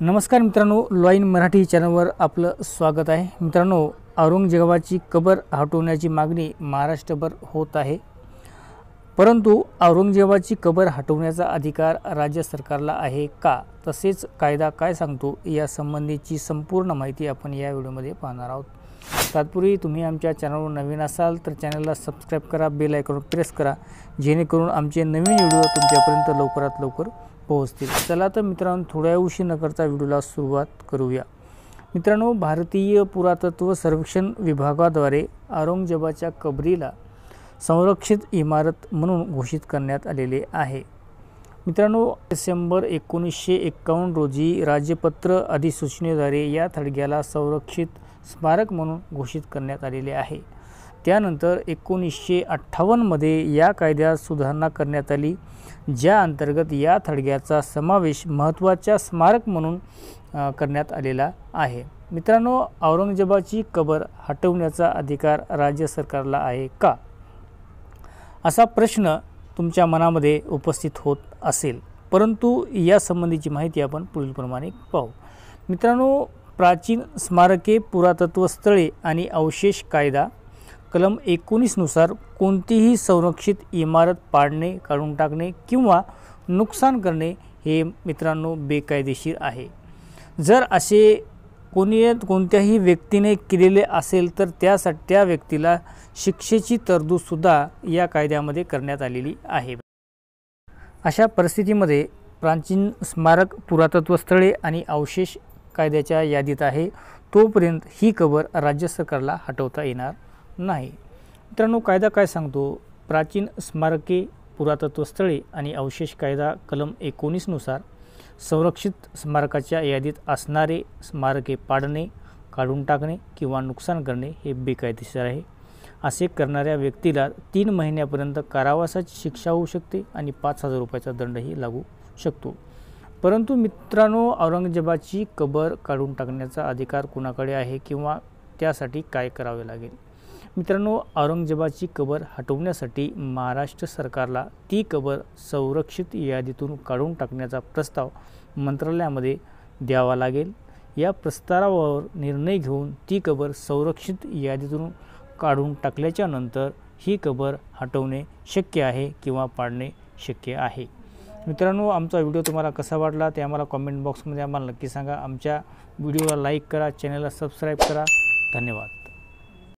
नमस्कार मित्रांनो, लॉइन मराठी चॅनलवर आपलं स्वागत आहे। मित्रांनो, औरंगजेबाची कबर हटवण्याची मागणी महाराष्ट्रभर होत आहे, परंतु औरंगजेबाची कबर हटवण्याचा अधिकार राज्य सरकारला आहे का, तसेच कायदा काय सांगतो या संबंधीची संपूर्ण माहिती आपण या व्हिडिओमध्ये पाहणार आहोत। तत्पूर्वी तुम्ही आमच्या चॅनलवर नवीन असाल तर चॅनलला सबस्क्राइब करा, बेल आयकॉन प्रेस करा, जेणेकरून आमचे नवीन व्हिडिओ तुमच्यापर्यंत लवकरात लवकर पोहोचतील। चला तर मित्रांनो, थोड्या उशीर न करता व्हिडिओला सुरुवात करूया। मित्रांनो, भारतीय पुरातत्व सर्वेक्षण विभागाद्वारे औरंगजेबाच्या कबरीला संरक्षित इमारत म्हणून घोषित करण्यात आलेले आहे। मित्रांनो, डिसेंबर 1951 रोजी राज्यपत्र अधिसूचनेद्वारे या थडग्याला संरक्षित स्मारक म्हणून घोषित करण्यात आलेले आहे। त्यानंतर 1958 मध्ये या कायद्यात सुधारणा करण्यात आली, ज्या अंतर्गत या थडग्याचा समावेश महत्त्वाच्या स्मारक म्हणून करण्यात आलेला आहे। मित्रांनो, औरंगजेबाची कबर हटवण्याचा अधिकार राज्य सरकारला आहे का, असा प्रश्न तुमच्या मनामध्ये उपस्थित होत असेल, परंतु या संबंधीची माहिती आपण पुढीलप्रमाणे पाहू। मित्रांनो, प्राचीन स्मारके, पुरातत्व स्थळे आणि अवशेष कायदा कलम 19 नुसार कोणतीही संरक्षित इमारत पाडणे, काढून टाकणे किंवा नुकसान करणे हे मित्रांनो बेकायदेशीर आहे। जर असे कोणत्याही व्यक्तीने केलेले असेल तर त्यासाठी त्या व्यक्तीला शिक्षेची तरतूद सुद्धा या कायद्यामध्ये करण्यात आलेली आहे। अशा परिस्थितीमध्ये प्राचीन स्मारक, पुरातत्व स्थळे आणि अवशेष कायद्याच्या यादीत आहे, तोपर्यंत ही कबर राज्य सरकारला हटवता येणार नाही। मित्रांनो, कायदा काय सांगतो? प्राचीन स्मारके, पुरातत्व स्थळे आणि अवशेष कायदा कलम 19 नुसार संरक्षित स्मारकाच्या यादीत असणारे स्मारके पाडणे, काढून टाकणे किंवा नुकसान करणे हे बेकायदेशीर आहे। असे करणाऱ्या व्यक्तीला 3 महिन्यापर्यंत कारावासाची शिक्षा होऊ शकते आणि 5,000 रुपयाचा दंडही लागू शकतो। परंतु मित्रांनो, औरंगजेबाची कबर काढून टाकण्याचा अधिकार कुणाकडे आहे किंवा त्यासाठी काय करावे लागेल? मित्रांनो, औरंगजेबाची कबर हटवण्यासाठी महाराष्ट्र सरकारला ती कबर संरक्षित यादीतून काढून टाकण्याचा प्रस्ताव मंत्रालयामध्ये द्यावा लागेल। या प्रस्तावावर निर्णय घेऊन ती कबर संरक्षित यादीतून काढून टाकल्याच्या नंतर ही कबर हटवणे शक्य आहे किंवा पाडणे शक्य आहे। मित्रांनो, आमचा व्हिडिओ तुम्हाला कसा वाटला ते आम्हाला कमेंट बॉक्समध्ये आम्हाला नक्की सांगा। आमच्या व्हिडिओला लाईक करा, चॅनलला सबस्क्राईब करा। धन्यवाद।